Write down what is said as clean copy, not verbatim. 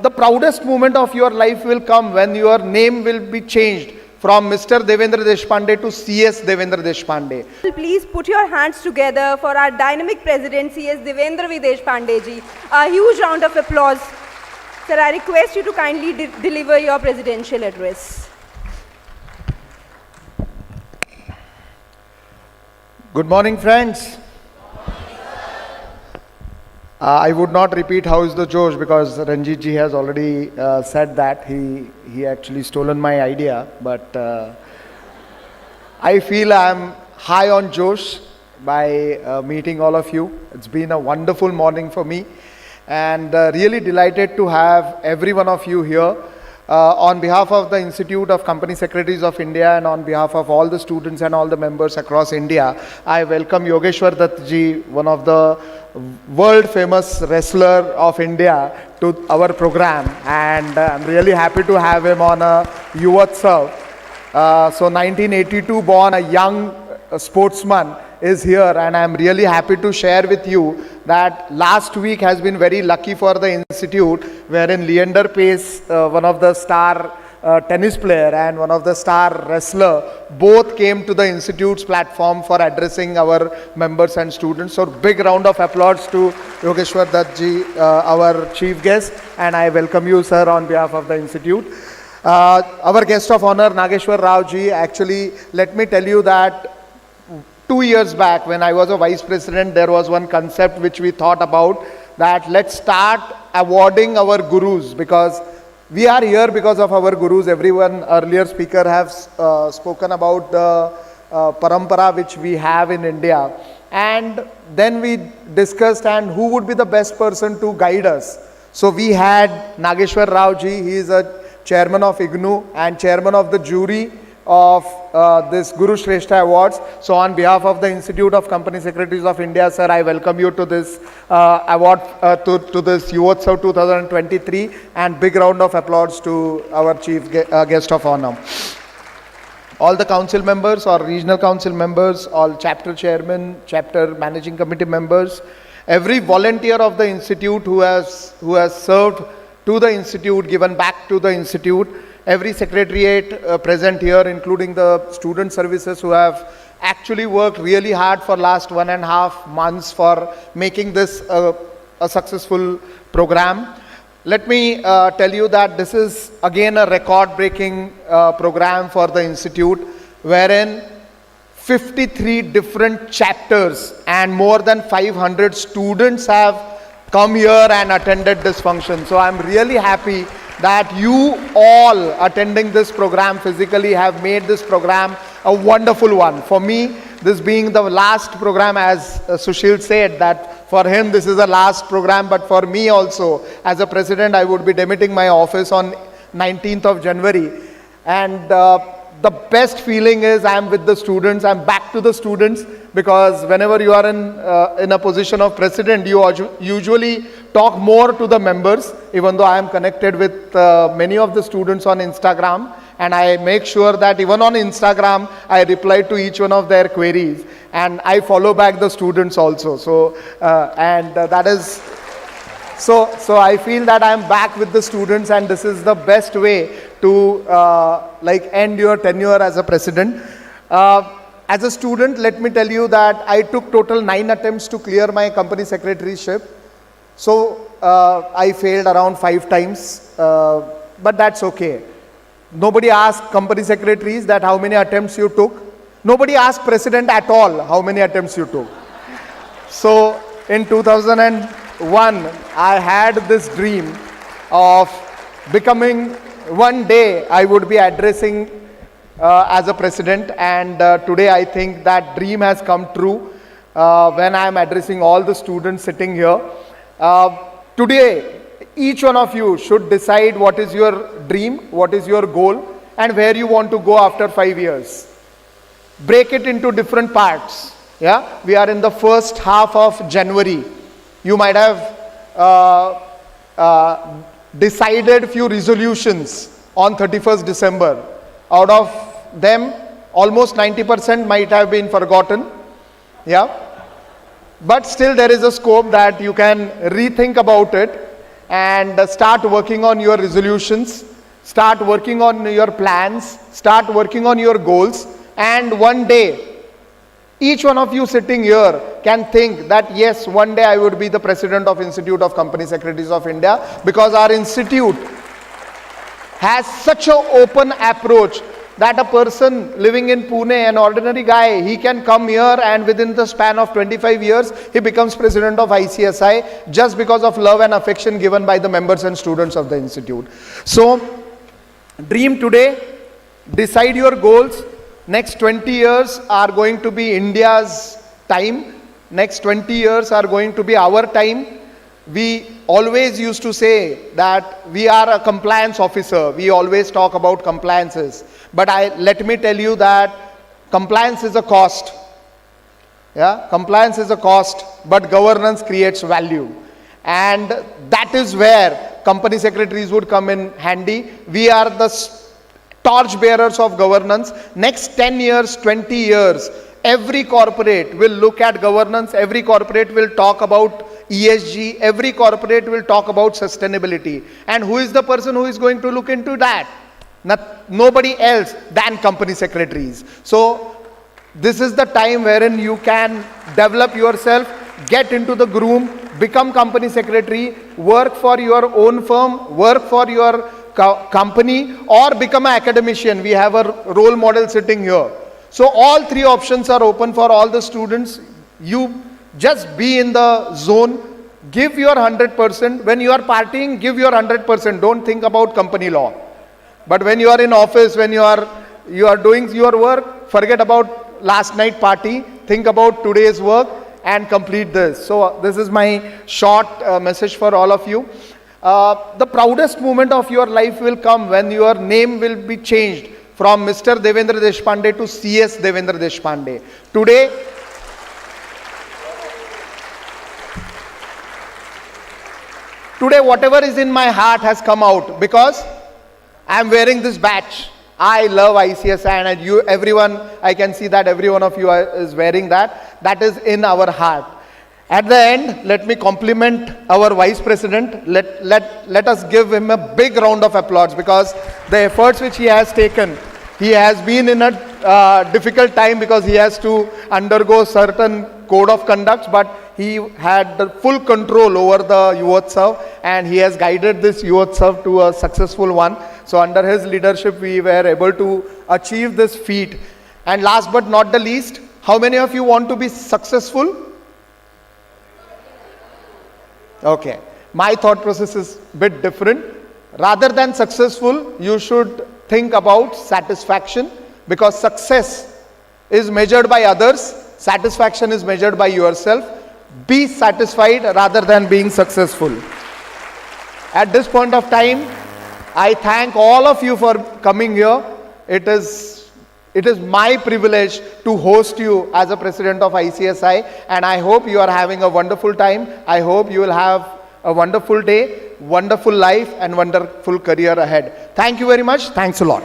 The proudest moment of your life will come when your name will be changed from Mr. Devendra Deshpande to CS Devendra Deshpande. Please put your hands together for our dynamic president, CS Devendra V. Deshpande ji. A huge round of applause. Sir, I request you to kindly deliver your presidential address. Good morning, friends. I would not repeat how is the Josh because Ranjit ji has already said that. He actually stolen my idea, but I feel I'm high on Josh by meeting all of you. It's been a wonderful morning for me and really delighted to have every one of you here. On behalf of the Institute of Company Secretaries of India and on behalf of all the students and all the members across India, I welcome Yogeshwar Dutt ji, one of the world famous wrestler of India, to our program, and I'm really happy to have him on a Yuvotsav. So 1982 born, a young sportsman is here, and I'm really happy to share with you that last week has been very lucky for the institute, wherein Leander Pace, one of the star tennis player and one of the star wrestler, both came to the institute's platform for addressing our members and students. So big round of applause to Yogeshwar Dutt ji, our chief guest, and I welcome you, sir, on behalf of the institute. Our guest of honor, Nageshwar Rao ji, actually, let me tell you that 2 years back when I was a vice president, there was one concept which we thought about, that let's start awarding our gurus, because we are here because of our gurus. Everyone, earlier speaker have spoken about the parampara which we have in India, and then we discussed and who would be the best person to guide us. So we had Nageshwar Rao ji. He is a chairman of IGNU and chairman of the jury of this Guru Shrestha Awards. So on behalf of the Institute of Company Secretaries of India, sir, I welcome you to this award, to this Yuvotsav 2023, and big round of applause to our chief guest of honor. All the council members or regional council members, all chapter chairmen, chapter managing committee members, every volunteer of the institute who has served to the institute, given back to the institute, every secretariat present here, including the student services who have actually worked really hard for last 1.5 months for making this a successful program. Let me tell you that this is again a record-breaking program for the institute, wherein 53 different chapters and more than 500 students have come here and attended this function. So I'm really happy that you all attending this program physically have made this program a wonderful one. For me, this being the last program, as Sushil said, that for him this is the last program, but for me also, as a president, I would be demitting my office on 19th of January. And the best feeling is I'm with the students, I'm back to the students, because whenever you are in a position of president, you usually talk more to the members, even though I am connected with many of the students on Instagram, and I make sure that even on Instagram, I reply to each one of their queries, and I follow back the students also. So, that is... So I feel that I am back with the students, and this is the best way to end your tenure as a president. As a student, let me tell you that I took total 9 attempts to clear my company secretaryship. So I failed around 5 times, but that's okay. Nobody asked company secretaries that how many attempts you took. Nobody asked president at all how many attempts you took. So in 2001, I had this dream of becoming, one day I would be addressing as a president, and today I think that dream has come true when I am addressing all the students sitting here. Today, each one of you should decide what is your dream, what is your goal, and where you want to go after 5 years. Break it into different parts. Yeah, we are in the first half of January. You might have decided few resolutions on 31st December. Out of them, almost 90% might have been forgotten. Yeah. But still there is a scope that you can rethink about it and start working on your resolutions, start working on your plans, start working on your goals, and one day, each one of you sitting here can think that yes, one day I would be the president of Institute of Company Secretaries of India, because our institute has such an open approach that a person living in Pune, an ordinary guy, he can come here and within the span of 25 years, he becomes president of ICSI just because of love and affection given by the members and students of the institute. So, dream today, decide your goals. Next 20 years are going to be India's time. Next 20 years are going to be our time. We always used to say that we are a compliance officer. We always talk about compliances. But let me tell you that compliance is a cost. Yeah, compliance is a cost, but governance creates value. And that is where company secretaries would come in handy. We are the torch bearers of governance. Next 10 years, 20 years, every corporate will look at governance, every corporate will talk about ESG, every corporate will talk about sustainability. And who is the person who is going to look into that? Nobody else than company secretaries. So this is the time wherein you can develop yourself, get into the groom, become company secretary, work for your own firm, work for your company, or become an academician. We have a role model sitting here. So all three options are open for all the students. You just be in the zone, give your 100%. When you are partying, give your 100%. Don't think about company law. But when you are in office, when you are doing your work, forget about last night party, think about today's work and complete this. So this is my short message for all of you. The proudest moment of your life will come when your name will be changed from Mr. Devendra Deshpande to CS Devendra Deshpande. Today whatever is in my heart has come out because I am wearing this badge. I love ICSI, and everyone, I can see that every one of you is wearing that. That is in our heart. At the end, let me compliment our Vice President. Let us give him a big round of applause because the efforts which he has taken, he has been in a difficult time because he has to undergo certain code of conduct, but he had the full control over the Yuvotsav and he has guided this Yuvotsav to a successful one. So under his leadership, we were able to achieve this feat. And last but not the least, how many of you want to be successful? Okay, my thought process is a bit different. Rather than successful, you should think about satisfaction, because success is measured by others, satisfaction is measured by yourself. Be satisfied rather than being successful. At this point of time, I thank all of you for coming here. It is my privilege to host you as a president of ICSI, and I hope you are having a wonderful time. I hope you will have a wonderful day, wonderful life, and wonderful career ahead. Thank you very much. Thanks a lot.